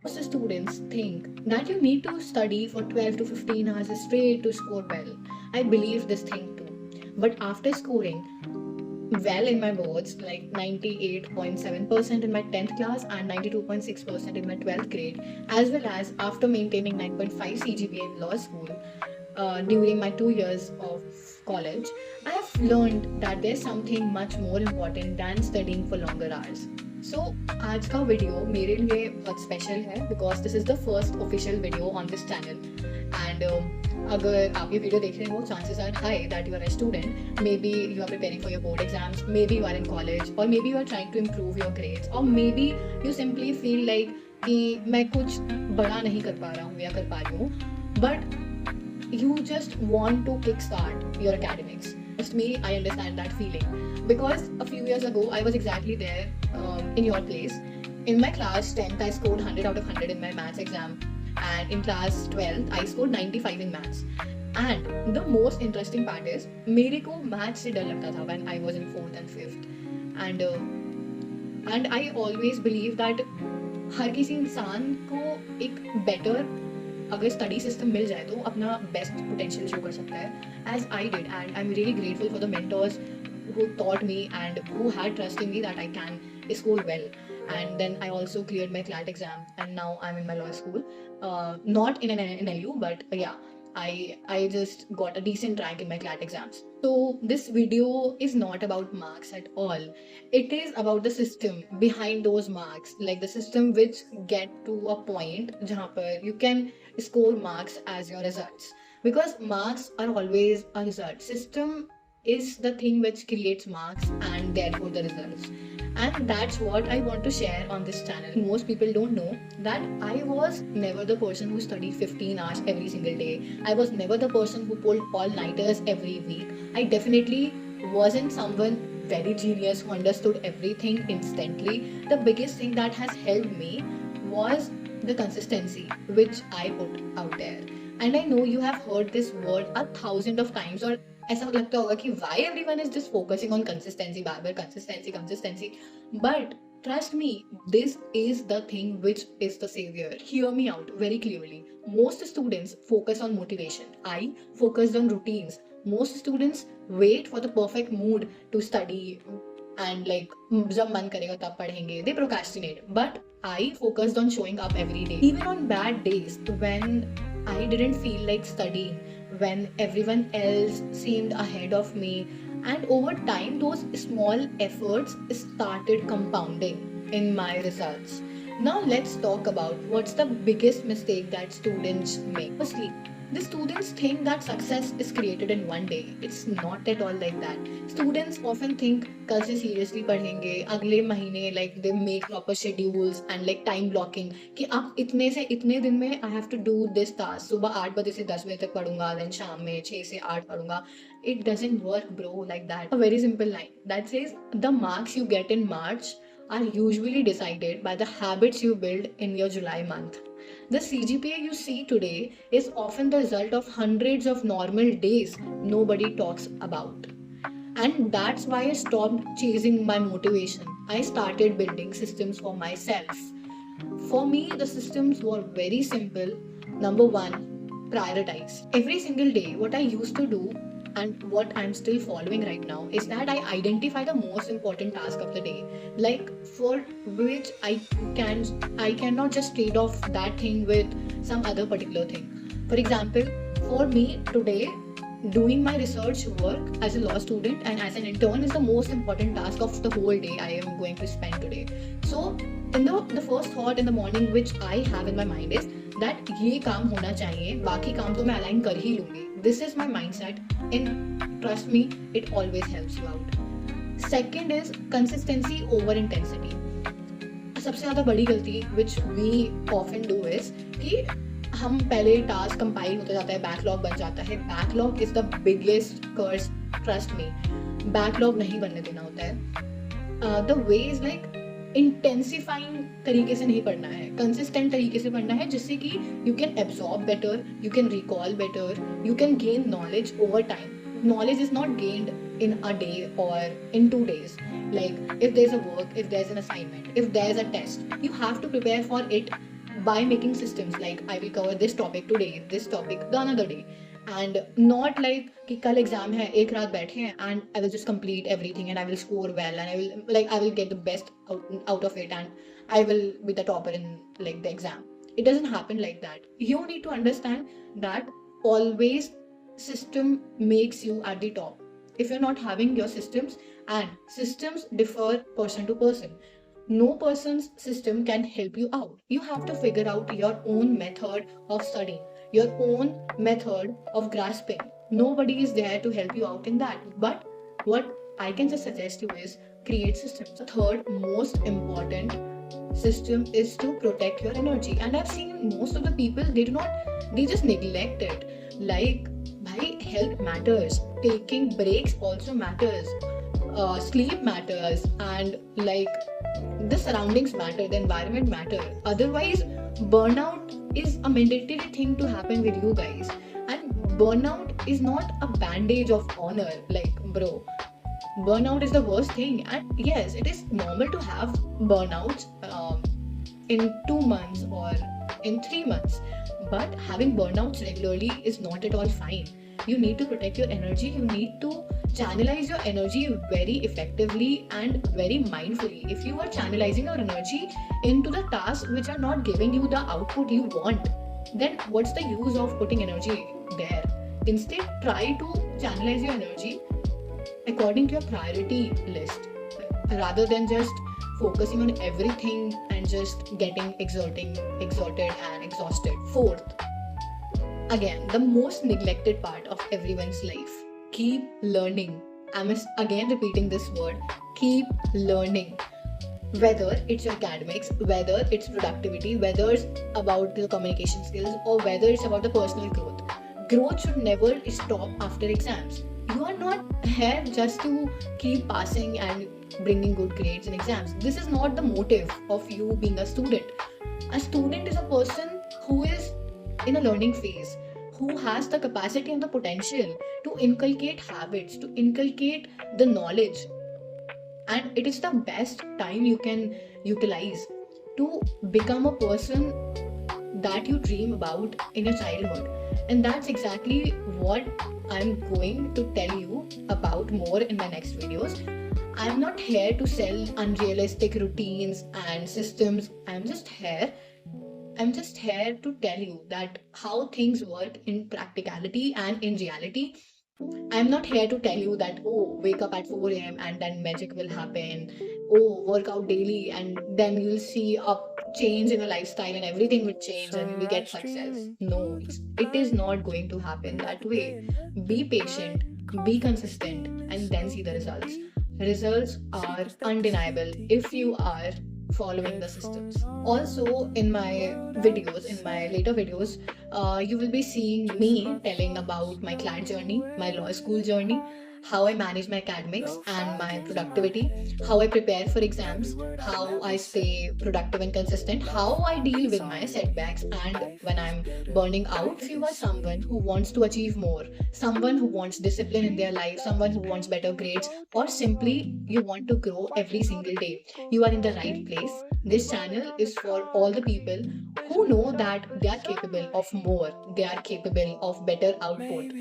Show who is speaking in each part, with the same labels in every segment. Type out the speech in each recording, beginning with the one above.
Speaker 1: Most students think that you need to study for 12 to 15 hours straight to score well. I believe this thing too. But after scoring well in my boards, like 98.7% in my 10th class and 92.6% in my 12th grade, as well as after maintaining 9.5 CGPA in law school during my 2 years of college, I have learned that there's something much more important than studying for longer hours. So आज का video मेरे लिए बहुत special है because this is the first official video on this channel and अगर आप ये video देख रहे हो chances are high that you are a student maybe you are preparing for your board exams maybe you are in college और maybe you are trying to improve your grades और maybe you simply feel like कि मैं कुछ बड़ा नहीं कर पा रहा हूँ या कर पा रही हूँ but you just want to kickstart your academics. Just me, I understand that feeling because a few years ago I was exactly there in your place. In my class 10th, I scored 100 out of 100 in my maths exam, and in class 12th, I scored 95 in maths. And the most interesting part is, मेरे को maths से डर लगता था when I was in 4th and 5th, and I always believe that हर किसी इंसान को एक better अगर स्टडी सिस्टम मिल जाए तो अपना बेस्ट पोटेंशियल शो कर सकता है as I did and I am really grateful for the mentors who taught me and who had trust in me that I can score well. And then I also cleared my CLAT exam and now I'm in my law school. Not in an NLU, but yeah, I just got a decent rank in my CLAT exams. So this video is not about marks at all. It is about the system behind those marks, like the system which get to a point जहाँ पर you can score marks as your results. Because marks are always a result. System is the thing which creates marks and therefore the results. And that's what I want to share on this channel. Most people don't know that I was never the person who studied 15 hours every single day. I was never the person who pulled all-nighters every week. I definitely wasn't someone very genius who understood everything instantly. The biggest thing that has helped me was the consistency which I put out there. And I know you have heard this word a thousand of times or ऐसा लगता होगा कि why everyone is just focusing on consistency bar bar consistency but trust me this is the thing which is the savior. Hear me out very clearly. Most students focus on motivation. I focused on routines. Most students wait for the perfect mood to study and like जब मन करेगा तब पढ़ेंगे. They procrastinate, but I focused on showing up every day even on bad days when I didn't feel like studying, when everyone else seemed ahead of me. And over time, those small efforts started compounding in my results. Now, let's talk about what's the biggest mistake that students make. Firstly, the students think that success is created in one day. It's not at all like that. Students often think कल से seriously पढ़ेंगे अगले महीने like they make proper schedules and like time blocking कि अब इतने से इतने दिन में I have to do this task. सुबह 8 बजे से 10 बजे तक पढ़ूंगा then शाम में 6 से 8 पढ़ूंगा. It doesn't work bro like that. A very simple line that says the marks you get in March are usually decided by the habits you build in your July month. The CGPA you see today is often the result of hundreds of normal days nobody talks about. And that's why I stopped chasing my motivation. I started building systems for myself. For me, the systems were very simple. Number one, prioritize. Every single day, what I used to do and what I'm still following right now is that I identify the most important task of the day, like for which I cannot just trade off that thing with some other particular thing. For example, for me today, doing my research work as a law student and as an intern is the most important task of the whole day I am going to spend today. So in the first thought in the morning which I have in my mind is that ये काम होना चाहिए बाकी काम तो मैं align कर ही लूँगी. This is my mindset and trust me it always helps you out. Second is consistency over intensity. सबसे ज़्यादा बड़ी गलती which we often do is कि हम पहले टास्क कंपाइल होता जाता है बैकलॉग बन जाता है. Backlog is the biggest curse. Trust me backlog नहीं बनने देना होता है. The way is like intensifying तरीके से नहीं पढ़ना है, कंसिस्टेंट तरीके से पढ़ना है जिससे कि you can absorb better, you can recall better, you can gain knowledge over time. Knowledge is not gained in a day or in 2 days. Like if there's a work, if there's an assignment, if there's a test, you have to prepare for it by making systems like I will cover this topic today, this topic the another day, and not like कि कल exam है एक रात बैठे हैं and I will just complete everything and I will score well and I will get the best out of it and I will be the topper in like the exam. It doesn't happen like that. You need to understand that always system makes you at the top. If you're not having your systems, and systems differ person to person, no person's system can help you out. You have to figure out your own method of studying, your own method of grasping. Nobody is there to help you out in that. But what I can just suggest you is create systems. The third most important system is to protect your energy. And I've seen most of the people, they just neglect it. Like, bhai, health matters. Taking breaks also matters. Sleep matters, and like the surroundings matter, the environment matter. Otherwise, burnout is a mandatory thing to happen with you guys. And burnout is not a bandage of honor. Like, bro, burnout is the worst thing. And yes, it is normal to have burnouts in 2 months or in 3 months. But having burnouts regularly is not at all fine. You need to protect your energy. You need to channelize your energy very effectively and very mindfully. If you are channelizing your energy into the tasks which are not giving you the output you want, then what's the use of putting energy there? Instead, try to channelize your energy according to your priority list rather than just focusing on everything and just getting exerted and exhausted. Fourth, again, the most neglected part of everyone's life, keep learning. I'm again repeating this word, keep learning. Whether it's your academics, whether it's productivity, whether it's about the communication skills, or whether it's about the personal growth. Growth should never stop after exams. You are not here just to keep passing and bringing good grades in exams. This is not the motive of you being a student. A student is a person who is in a learning phase, who has the capacity and the potential to inculcate habits, to inculcate the knowledge. And it is the best time you can utilize to become a person that you dream about in your childhood. And that's exactly what I'm going to tell you about more in my next videos. I'm not here to sell unrealistic routines and systems. I'm just here to tell you that how things work in practicality and in reality. I'm not here to tell you that, oh, wake up at 4 a.m. and then magic will happen. Oh, work out daily and then you'll see a change in a lifestyle and everything will change and you will get success. No, it is not going to happen that way. Be patient, be consistent, and then see the results. Results are undeniable if you are following the systems. Also, in my later videos, you will be seeing me telling about my client journey, my law school journey, how I manage my academics and my productivity, how I prepare for exams, how I stay productive and consistent, how I deal with my setbacks and when I'm burning out. If you are someone who wants to achieve more, someone who wants discipline in their life, someone who wants better grades, or simply you want to grow every single day, you are in the right place. This channel is for all the people who know that they are capable of more, they are capable of better output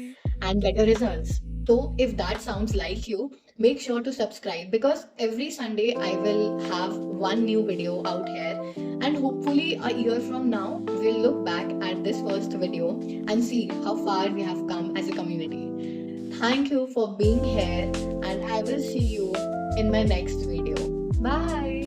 Speaker 1: and better results. So if that sounds like you, make sure to subscribe because every Sunday I will have one new video out here, and hopefully a year from now we'll look back at this first video and see how far we have come as a community. Thank you for being here and I will see you in my next video. Bye.